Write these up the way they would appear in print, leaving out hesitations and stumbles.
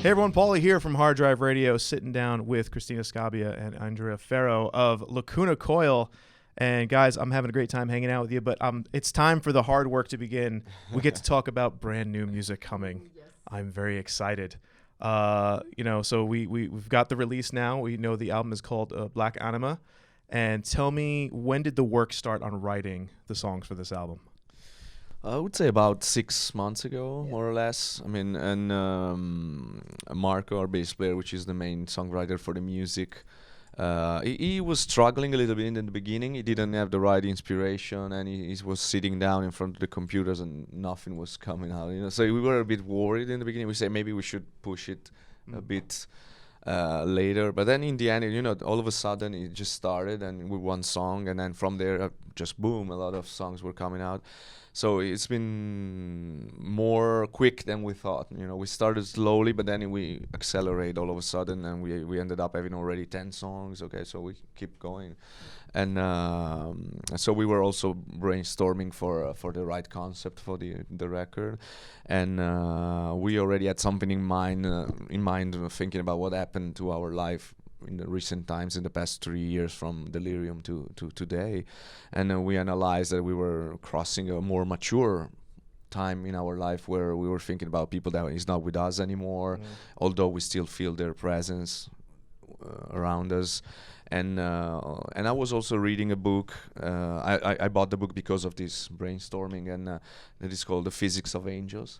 Hey everyone, Paulie here from HardDrive Radio, sitting down with Cristina Scabbia and Andrea Ferro of Lacuna Coil. And guys, I'm having a great time hanging out with you, but it's time for the hard work to begin. We get to talk about brand new music coming. Yes. I'm very excited. So we've got the release now. We know the album is called Black Anima. And tell me, when did the work start on writing the songs for this album? I would say about 6 months ago, more or less. I mean, and Marco, our bass player, which is the main songwriter for the music, he was struggling a little bit in the beginning. He didn't have the right inspiration, and he was sitting down in front of the computers, and nothing was coming out. So we were a bit worried in the beginning. We said maybe we should push it a bit later, but then in the end, all of a sudden it just started, and with one song, and then from there, just boom, a lot of songs were coming out. So it's been more quick than we thought. We started slowly, but then we accelerate all of a sudden, and we ended up having already 10 songs. Okay, so we keep going, and so we were also brainstorming for the right concept for the record, and we already had something in mind, thinking about what happened to our life in the recent times, in the past 3 years, from delirium to today, and we analyzed that we were crossing a more mature time in our life where we were thinking about people that is not with us anymore, although we still feel their presence around us. And I was also reading a book. I bought the book because of this brainstorming, and it is called The Physics of Angels.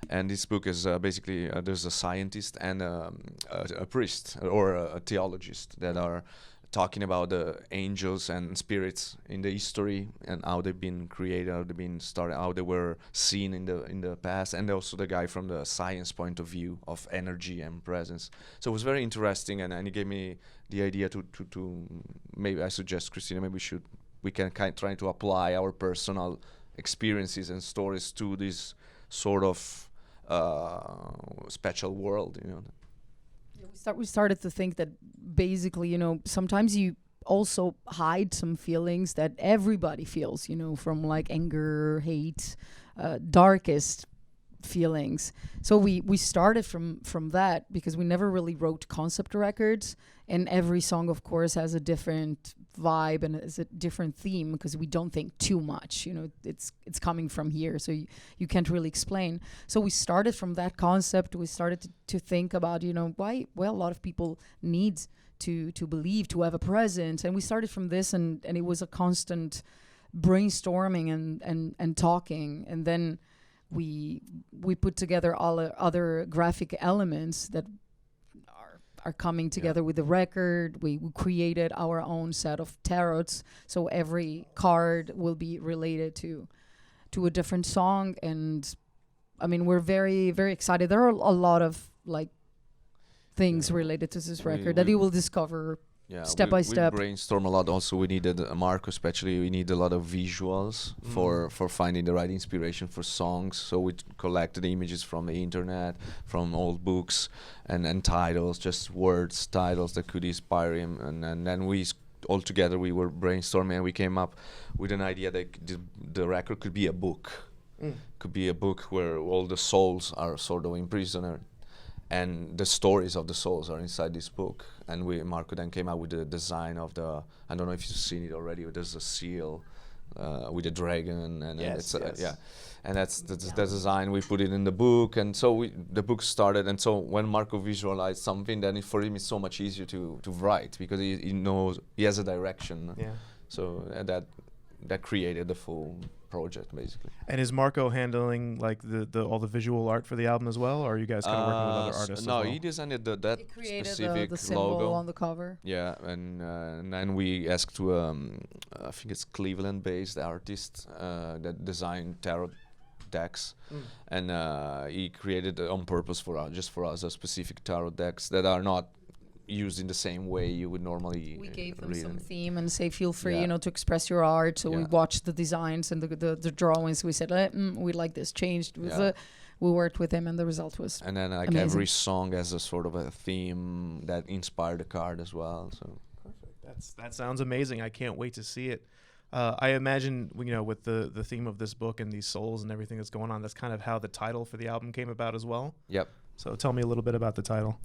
And this book is basically there's a scientist and a priest or a theologist that are talking about the angels and spirits in the history and how they've been created, how they've been started, how they were seen in the past, and also the guy from the science point of view of energy and presence. So it was very interesting, and he gave me the idea to maybe I suggest, Cristina, maybe we can try to apply our personal experiences and stories to this sort of special world. Yeah, we started to think that basically, sometimes you also hide some feelings that everybody feels, from like anger, hate, darkest feelings. So we started from that, because we never really wrote concept records, and every song of course has a different vibe and is a different theme, because we don't think too much, it's coming from here, so you can't really explain. So we started from that concept. We started to think about why a lot of people need to believe, to have a presence, and we started from this, and it was a constant brainstorming and talking, and then we put together all other graphic elements that are coming together with the record. We created our own set of tarots, so every card will be related to a different song, and I mean, we're very, very excited. There are a lot of things related to this record that you will discover step by step. We brainstorm a lot. Also, we needed Marco, especially. We need a lot of visuals for finding the right inspiration for songs. So we collected images from the internet, from old books, and titles, just words, titles that could inspire him. And then we all together we were brainstorming, and we came up with an idea that the record could be a book. Could be a book where all the souls are sort of imprisoned, and the stories of the souls are inside this book. And Marco then came out with the design of I don't know if you've seen it already, but there's a seal with a dragon, and yes. And that's the design. We put it in the book, and so the book started. And so when Marco visualized something, then for him it's so much easier to write, because he knows, he has a direction. Yeah. So that created the full project, basically. And is Marco handling the all the visual art for the album as well, or are you guys kind of working with other artists? No, as well? he designed that He created specific the symbol logo on the cover. Yeah, and then we asked to I think it's Cleveland-based artist that designed tarot decks, and he created on purpose for us a specific tarot decks that are not used in the same way you would normally. We gave them some theme and say, feel free, to express your art. So we watched the designs and the drawings. We said, we like this changed. We worked with him, and the result was and then amazing. Every song has a sort of a theme that inspired the card as well. So perfect. That sounds amazing. I can't wait to see it. I imagine, with the theme of this book and these souls and everything that's going on, that's kind of how the title for the album came about as well. Yep. So tell me a little bit about the title.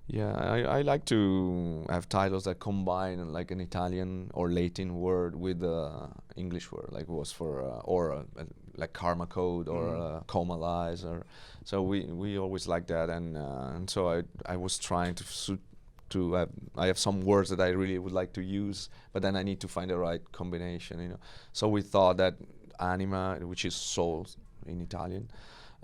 Yeah, I like to have titles that combine like an Italian or Latin word with English word, like was for like karma code or coma lies, or so we always like that, and so I was trying to I have some words that I really would like to use, but then I need to find the right combination, you know. So we thought that Anima, which is soul in Italian,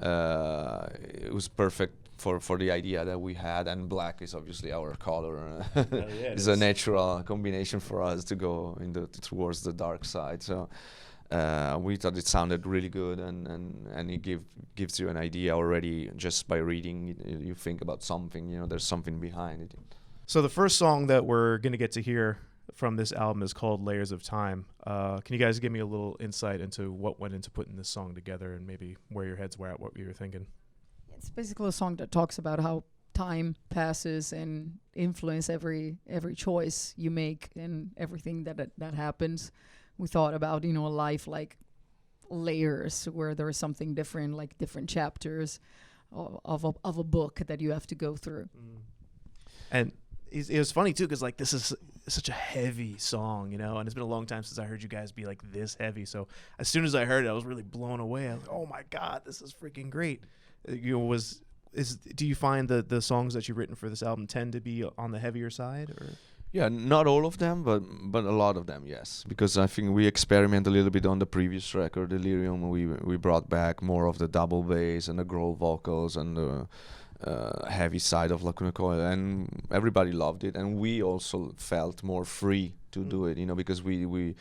it was perfect for the idea that we had, and black is obviously our color. It's a natural combination for us to go towards the dark side. So we thought it sounded really good, and it gives you an idea already just by reading. You think about something, you know, there's something behind it. So the first song that we're going to get to hear from this album is called Layers of Time. Can you guys give me a little insight into what went into putting this song together, and maybe where your heads were at, what you were thinking? It's basically a song that talks about how time passes and influence every choice you make and everything that happens. We thought about, you know, a life like layers, where there is something different, like different chapters of a book that you have to go through. And it was funny too, because like this is such a heavy song, you know, and it's been a long time since I heard you guys be like this heavy. So as soon as I heard it, I was really blown away. I was like, oh my God, this is freaking great. You know, do you find the songs that you've written for this album tend to be on the heavier side, or? Yeah, not all of them, but a lot of them, yes. Because I think we experiment a little bit on the previous record, Delirium. We brought back more of the double bass and the growl vocals and the heavy side of Lacuna Coil, and everybody loved it. And we also felt more free to do it, you know, because we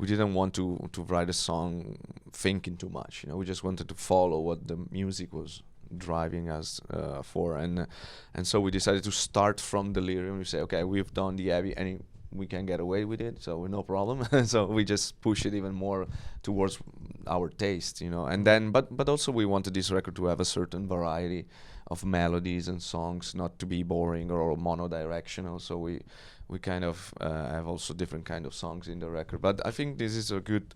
didn't want to write a song thinking too much, you know. We just wanted to follow what the music was driving us for, and so we decided to start from Delirium. We say, okay, we've done the heavy and we can get away with it, so no problem. So we just push it even more towards our taste, you know. And then but also we wanted this record to have a certain variety of melodies and songs, not to be boring or monodirectional. So we kind of have also different kind of songs in the record. But I think this is a good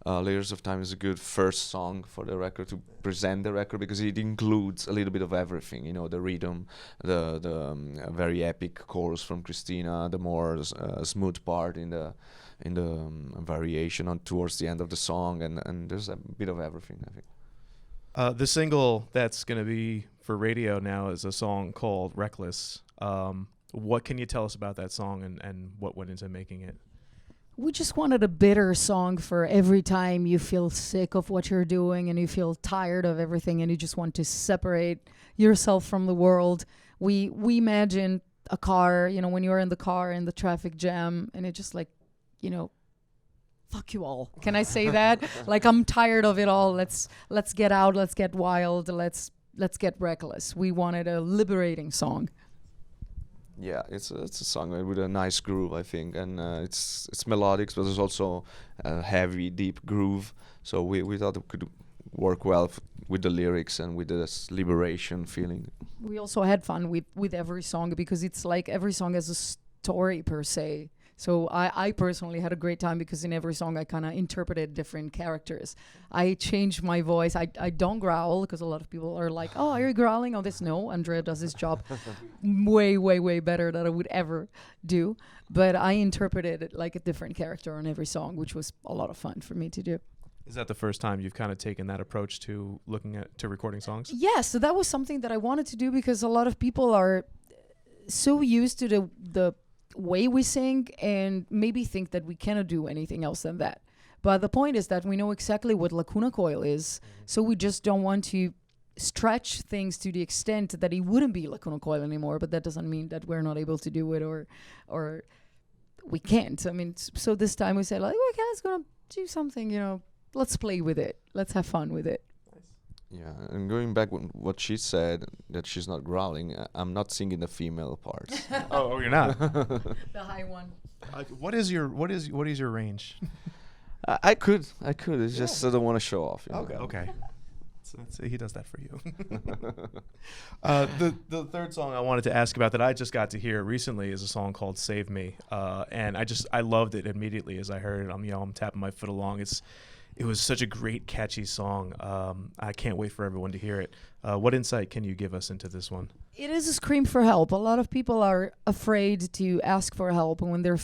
Layers of Time is a good first song for the record, to present the record, because it includes a little bit of everything, you know, the rhythm, the very epic chorus from Cristina, the more smooth part in the variation on towards the end of the song, and there's a bit of everything, I think. The single that's going to be for radio now is a song called Reckless. What can you tell us about that song and what went into making it? We just wanted a bitter song for every time you feel sick of what you're doing and you feel tired of everything and you just want to separate yourself from the world. We imagine a car, you know, when you're in the car in the traffic jam, and it's just like, you know, fuck you all. Can I say that? Like, I'm tired of it all. Let's get out. Let's get wild. Let's get reckless. We wanted a liberating song. Yeah, it's a song with a nice groove, I think, and it's melodic, but there's also a heavy, deep groove. So we thought it could work well with the lyrics and with this liberation feeling. We also had fun with every song, because it's like every song has a story per se. So I personally had a great time, because in every song I kind of interpreted different characters. I changed my voice. I don't growl, because a lot of people are like, oh, are you growling on this? No, Andrea does his job way, way, way better than I would ever do. But I interpreted it like a different character on every song, which was a lot of fun for me to do. Is that the first time you've kind of taken that approach to recording songs? Yes, so that was something that I wanted to do, because a lot of people are so used to the way we sing and maybe think that we cannot do anything else than that. But the point is that we know exactly what Lacuna Coil is, so we just don't want to stretch things to the extent that it wouldn't be Lacuna Coil anymore. But that doesn't mean that we're not able to do it or we can't. I mean, so this time we said, like, okay, let's go do something, you know, let's play with it, let's have fun with it. Yeah, and going back what she said, that she's not growling, I'm not singing the female parts. Oh, you're not. The high one. What is your range? I could. It's just I don't want to show off. You know? Okay. So he does that for you. The third song I wanted to ask about that I just got to hear recently is a song called "Save Me," and I loved it immediately as I heard it. I'm tapping my foot along. It was such a great, catchy song. I can't wait for everyone to hear it. What insight can you give us into this one? It is a scream for help. A lot of people are afraid to ask for help when they're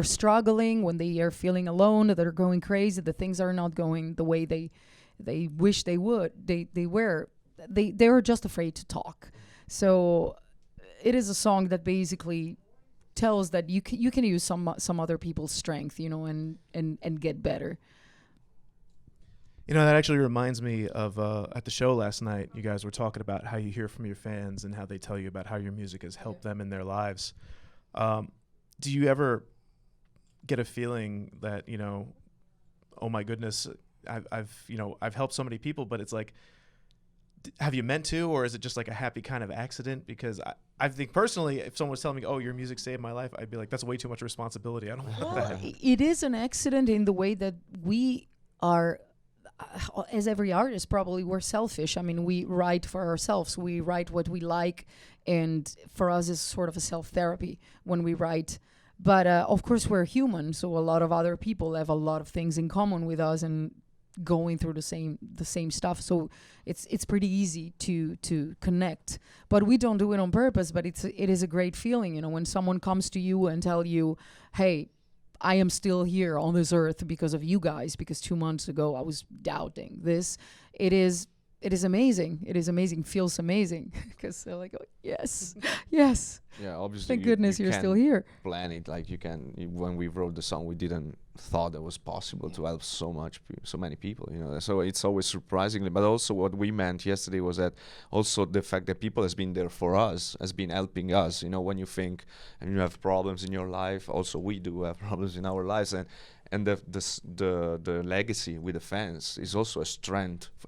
struggling, when they are feeling alone, that they're going crazy, that things are not going the way they wish they would. They were just afraid to talk. So it is a song that basically tells that you can use some other people's strength, and get better. That actually reminds me of at the show last night, you guys were talking about how you hear from your fans and how they tell you about how your music has helped them in their lives. Do you ever get a feeling that, oh my goodness, I've helped so many people, but it's like, have you meant to, or is it just like a happy kind of accident? Because I think personally, if someone was telling me, oh, your music saved my life, I'd be like, that's way too much responsibility. I don't want that. It is an accident in the way that we are, as every artist, probably we're selfish. I mean, we write for ourselves. We write what we like, and for us it's sort of a self-therapy when we write. But of course we're human, so a lot of other people have a lot of things in common with us and going through the same stuff. So it's pretty easy to connect. But we don't do it on purpose, but it is a great feeling, when someone comes to you and tell you, hey, I am still here on this earth because of you guys, because 2 months ago I was doubting this. It is amazing. It is amazing. Feels amazing because they're like, oh, yes, yes. Yeah, obviously. Thank goodness you're still here. Plan it like when we wrote the song, we didn't thought it was possible to help so many people. So it's always surprisingly. But also, what we meant yesterday was that also the fact that people has been there for us, has been helping us. When you think and you have problems in your life, also we do have problems in our lives, and the legacy with the fans is also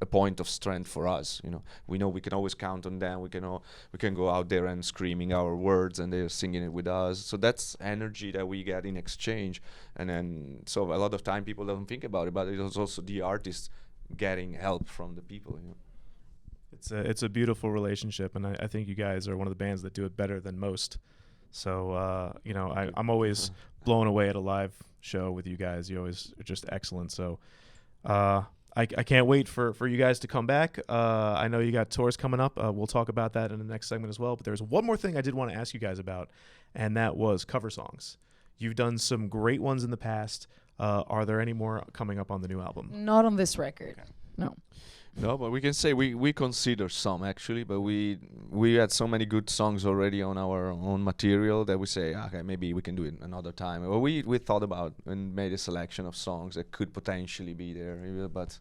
a point of strength for us. We know we can always count on them. We can go out there and screaming our words, and they're singing it with us. So that's energy that we get in exchange. And then so a lot of time people don't think about it, but it is also the artist getting help from the people. It's a beautiful relationship, and I think you guys are one of the bands that do it better than most. So I'm always blown away at a live show with you guys. You always are just excellent. So I can't wait for you guys to come back. I know you got tours coming up. We'll talk about that in the next segment as well. But there's one more thing I did want to ask you guys about, and that was cover songs. You've done some great ones in the past. Are there any more coming up on the new album? Not on this record. Okay. No. No, but we can say we consider some actually, but we had so many good songs already on our own material that we say, okay, maybe we can do it another time. Well, we thought about and made a selection of songs that could potentially be there, but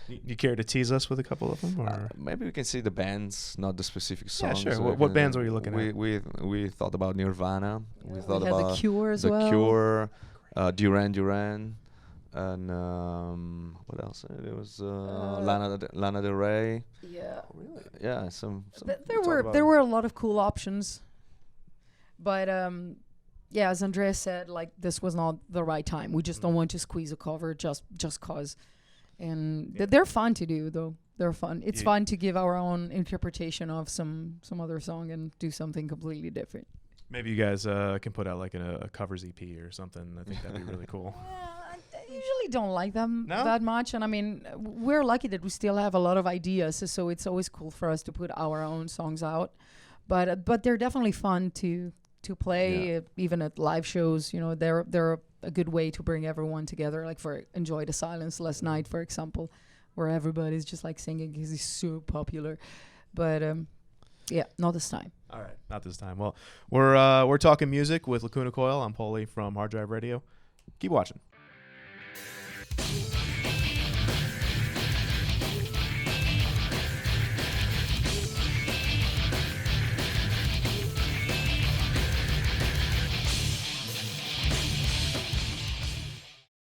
you care to tease us with a couple of them, or maybe we can say the bands, not the specific songs. Yeah, sure. What bands were you looking at? We thought about Nirvana. Yeah, we thought about The Cure as well. The Cure, Duran Duran. And what else? There was Lana Del Rey. Yeah. Oh, really? Yeah. Some there were a lot of cool options, but as Andrea said, like this was not the right time. We just don't want to squeeze a cover just cause, and they're fun to do though. They're fun. It's fun to give our own interpretation of some other song and do something completely different. Maybe you guys can put out like a covers EP or something. I think that'd be really cool. I usually don't like them that much, and I mean we're lucky that we still have a lot of ideas, so it's always cool for us to put our own songs out. But they're definitely fun to play, even at live shows. They're a good way to bring everyone together. Like for Enjoy the Silence last night, for example, where everybody's just like singing because he's so popular. But not this time. All right, not this time. Well, we're talking music with Lacuna Coil. I'm Paulie from HardDrive Radio. Keep watching.